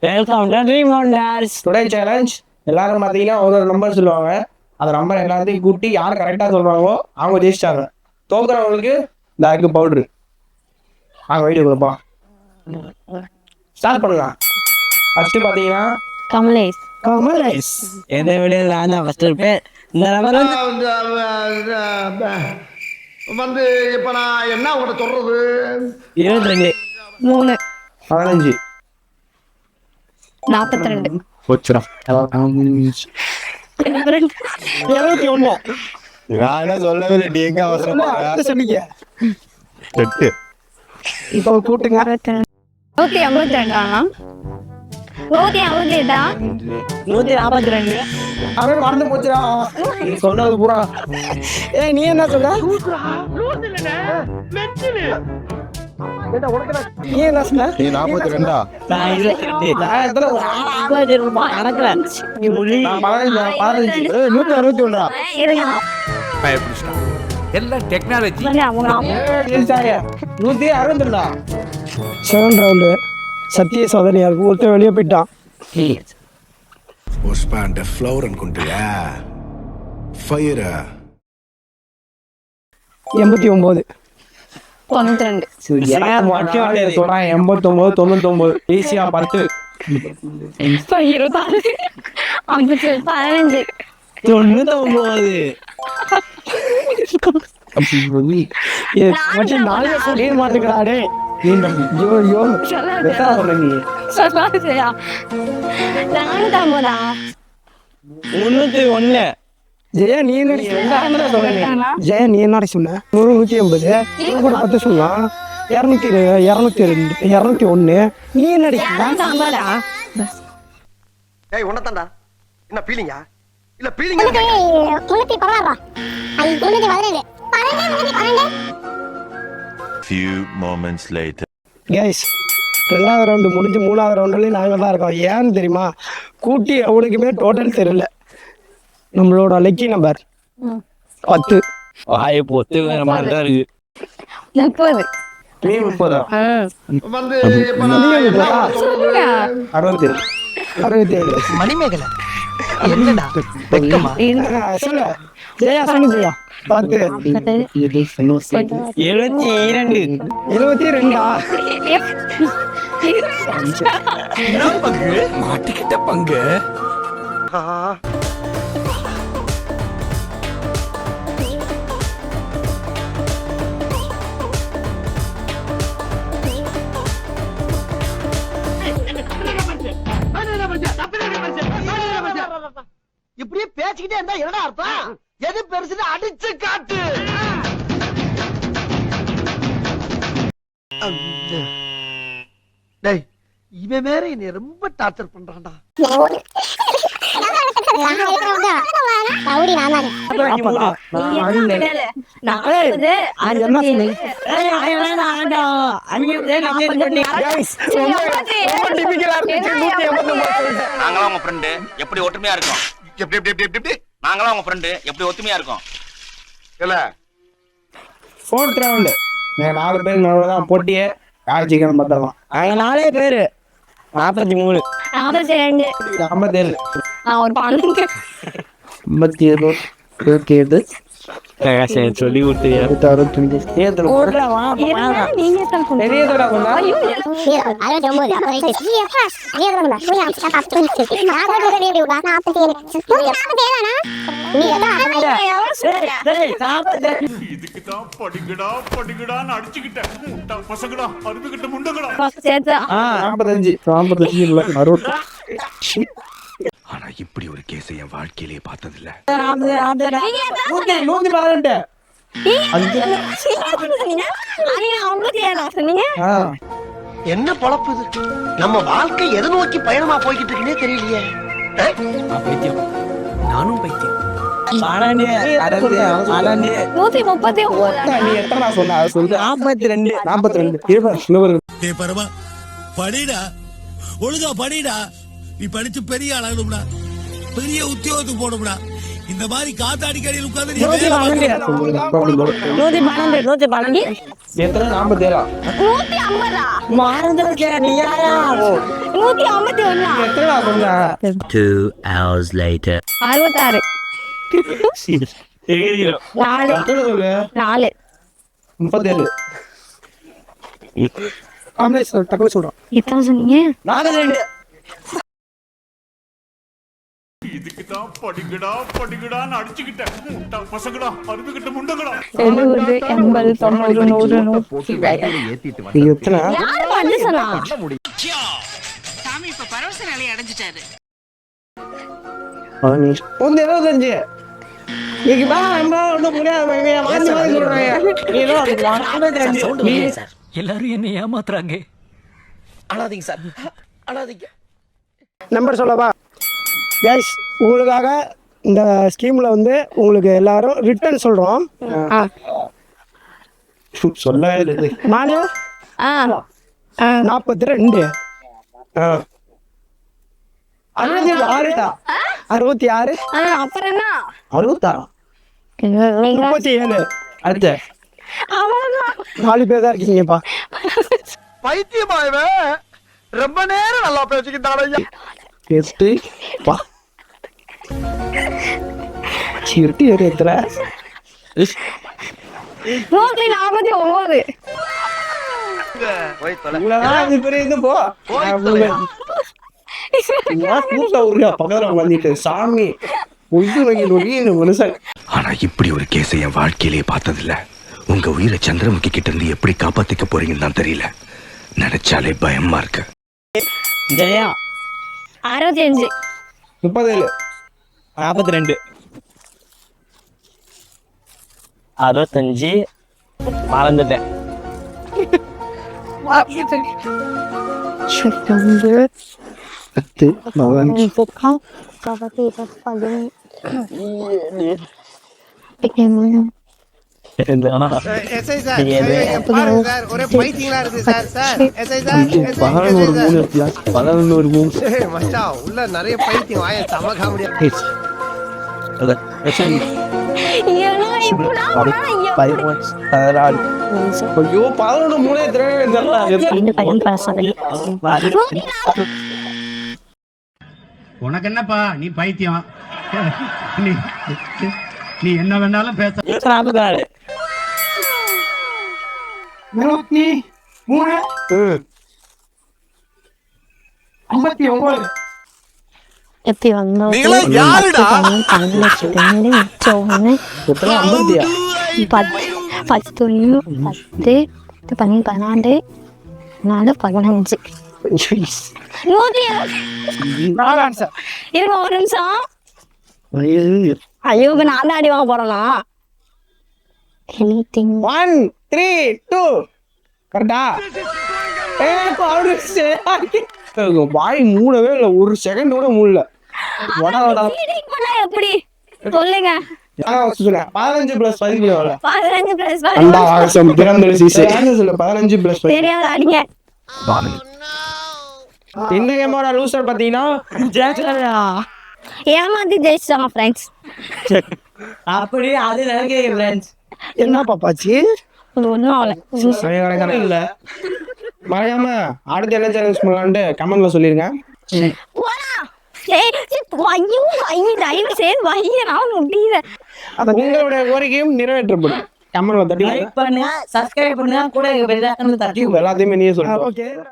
Welcome to dream wonders. Today challenge எல்லாரும் பார்த்தீங்கன்னா ஒரு நம்பர் சொல்லுவாங்க. அந்த நம்பர் எல்லாத்தையும் கூட்டி யார் கரெக்டாக சொல்கிறாங்களோ அவங்க ஜெயிச்சிட்டாங்க. தோக்குறவங்களுக்கு இந்த அக்கு பவுட்ரு நாங்கள் வீடியோ கொடுப்போம். ஸ்டார்ட் பண்ணலாம். ஃபஸ்ட்டு பார்த்தீங்கன்னா கமலேஷ் எதை விட நான் தான் ஃபஸ்ட்டு இருப்பேன். இந்த நம்பர் வந்து இப்ப நான் என்ன உங்கள்கிட்ட சொல்றது? 22 3 15 42 போச்சுடா 21. நான் என்ன சொல்லவே இல்லை. எங்க அவசரமா சொன்னீங்க இப்போ கூட்டுங்க. 152 142 அவன் மறந்து போச்சுடா நீ சொன்னது பூரா. நீ என்ன சொல்ற? நீ என்ன சொன்ன? நீ 42 நான் 22. நான் எத்தனை? நீ முள்ளி நான் 15. 161 எல்லாம் டெக்னாலஜி. 162. 7 ரவுண்டு சத்திய சோதனையா இருக்கு. ஒருத்தர் வெளியே போயிட்டான். Husband flower అనుకుంటా ఫైర్ 89 92 சொல்றான் 89 99 ஈஸியா 10 26 15 99 நாளே சொல்ல மாட்டேங்கிறாடே. ஐயோ சொல்லாதயா 301. ஜெயா நீ என்ன ஜெயா நீ என்ன சொன்ன? 180 கூட 10 சொல்லலாம். 201 நீ என்னடி? ஏய் உன்னதான்டா என்ன பீலிங்கா இல்ல feeling few moments later guys 2வது ரவுண்டு முடிஞ்சு 3வது ரவுண்டுலேயும் நாங்கள் தான் இருக்கோம். ஏன்னு தெரியுமா? கூட்டி அவனுக்குமே டோட்டல் தெரியல. நம்மளோட லக்கி நம்பர் 10. வாயை பொத்து வேற மாதிரி தான் இருக்கு. 30 நீ 30 வந்து இப்ப நான் என்ன உங்கள்கிட்ட சொல்றது? 67 மணிமேகலை என்னடா சொல்லு ஜெயா சொல்லு ஜெயா 10 72 72 மாட்டிக்கிட்ட பங்கு. இப்படியே பேசிக்கிட்டே இருந்தா என்னடா அர்த்தம்? எது பெருசுன்னு அடிச்சு காட்டு. டேய் இவன் வேற என்னை ரொம்ப டார்ச்சர் பண்றான்டா. நாங்களாம் உங்க ஃப்ரெண்டு எப்படி ஒற்றுமையா இருக்கோம்? எப்படி எப்படி எப்படி எப்படி நாங்களாம் உங்க ஃப்ரெண்டு எப்படி ஒத்துமையா இருக்கோம்? இல்ல 4th ரவுண்டு நீங்கள் 4 பேர் தான் போட்டியே. யார் சீக்கிரம் பார்த்துடலாம். நாங்கள் 4 பேர் 43 42 57 ஒரு 12 57 சொல்லி கொடுத்து நீங்க தான் சொன்னீங்க. பெரியதோட கொஞ்சம் ஐயோ இதுக்கு தான் படிக்கடா படிக்கடான்னு அடிச்சுக்கிட்டேன். முட்டா பசங்கடா அருந்துகிட்ட முண்டங்கடா. சேர்த்தா 45 இல்லை 60. ஆனா இப்படி ஒரு கேஸை என் வாழ்க்கையிலேயே பார்த்ததில்ல. 112 என்ன பொழப்பு இது? நம்ம வாழ்க்கை எதை நோக்கி பயணமா போய்கிட்டு இருக்குன்னே தெரியலையே. நானும் பைத்தியம். 139 நீ எத்தனை சொன்ன அதை சொல்லு. 42 பரவா படிடா ஒழுங்கா படிடா. நீ படிச்சு பெரிய ஆளாகணும்டா. பெரிய உத்தியோகத்துக்கு போகணும்டா. இந்த மாதிரி காத்தாடிக்கடியில் உட்கார்ந்து நீ வேலை பார்க்கணும். எத்தனை 47 150 மறந்துருக்கேன். நீ யாரா? 151. எத்தனை சொன்ன 2 hours later. 66. தெரியும் 4. எத்தனை சொல்லு 4. 37 ஆம்பளை டக்குனு சொல்கிறோம். எத்தனை சொன்னீங்க? 42 இதுக்கு தான் படிக்கடா படிக்கடான்னு அடிச்சுக்கிட்டேன் முட்டா பசங்களா அறுதுகிட்ட முண்டங்களா 70, 80, 90, 100. நீ எத்தனை யாரு வந்து சொன்னா? சாமி இப்ப பரவச நிலையை அடைஞ்சிட்டாரு. 75 நீங்க பா நம்ம ஒண்ணும் முடியாது மாத்தி மாத்தி சொல்றாங்க. எல்லாரும் என்ன ஏமாத்துறாங்க. அழாதீங்க சார், அழாதீங்க. நம்பர் சொல்லவா கைஸ்? உங்களுக்காக இந்த ஸ்கீமில் வந்து உங்களுக்கு எல்லாரும் ரிட்டர்ன் சொல்கிறோம். சொல்லவே இல்லை. மானு 42 66 66 அப்புறம் என்ன? 66 37 அடுத்த அவ்வளவுதான். 4 பேர் தான் இருக்கீங்கப்பா. பைத்தியமாயவே ரொம்ப நேரம் நல்லா பேசிக்கிட்டாங்க. 8 பா சிருட்டி எத்தனை 149. போய் தொலை. இவ்வளவுதான் அது பெரிய இது போ பக்கத்துல வந்துட்டு சாமி மனுஷன். ஆனா இப்படி ஒரு கேஸை என் வாழ்க்கையிலேயே பார்த்ததில்ல. உங்க உயிரை சந்திரமுகி கிட்ட இருந்து எப்படி காப்பாத்திக்க போறீங்கன்னு தான் தெரியல. நினைச்சாலே பயமா இருக்கு. ஜெயா 65. 37 42 65 மறந்துட்டேன். 10 ஒரே பைத்தியங்களா இருக்கு சார். சார் எஸ்ஐ சார் 11 மச்சான் உள்ள நிறைய பைத்தியம் வாய சமக்க முடியாது. ஐயோ 11 மூணே உனக்கு என்னப்பா நீ பைத்தியம். நீ என்ன வேணாலும் பேச. 73 59 எப்படி வந்தோம்? நீங்களா யாருடா? 10 10 14 15 இருங்க ஒரு நிமிஷம். ஐயோ இப்ப நான் தான் அடி வாங்க போறேனா? எனிதிங் 1 3 2 கரெக்டா? வாய் மூடவே இல்லை, ஒரு செகண்ட் கூட மூடல. ஃபீடிங் பண்ணா எப்படி சொல்லுங்க? 15 + 15 15 + 15 + தெரியாது அடிங்க. இந்த கேமோட லூசர் பாத்தீங்கன்னா ஏமாத்தி ஜெயிச்சிட்டாங்க ஃப்ரெண்ட்ஸ். அப்படி அது நினைக்கிறேன் ஃப்ரெண்ட்ஸ். என்ன பாப்பாச்சி? ஒன்றும் ஆகலை. இல்ல மறையாம அடுத்து என்ன சேலஞ்ச் பண்ணலான்ட்டு கமெண்ட்ல சொல்லிருங்க. உங்களுடைய கோரிக்கையும் நிறைவேற்றப்படும். கமெண்ட்ல தட்டி லைக் பண்ணுங்க, சப்ஸ்கிரைப் பண்ணுங்க, கூட தட்டி எல்லாத்தையுமே நீயே சொல்லுங்க. ஓகே.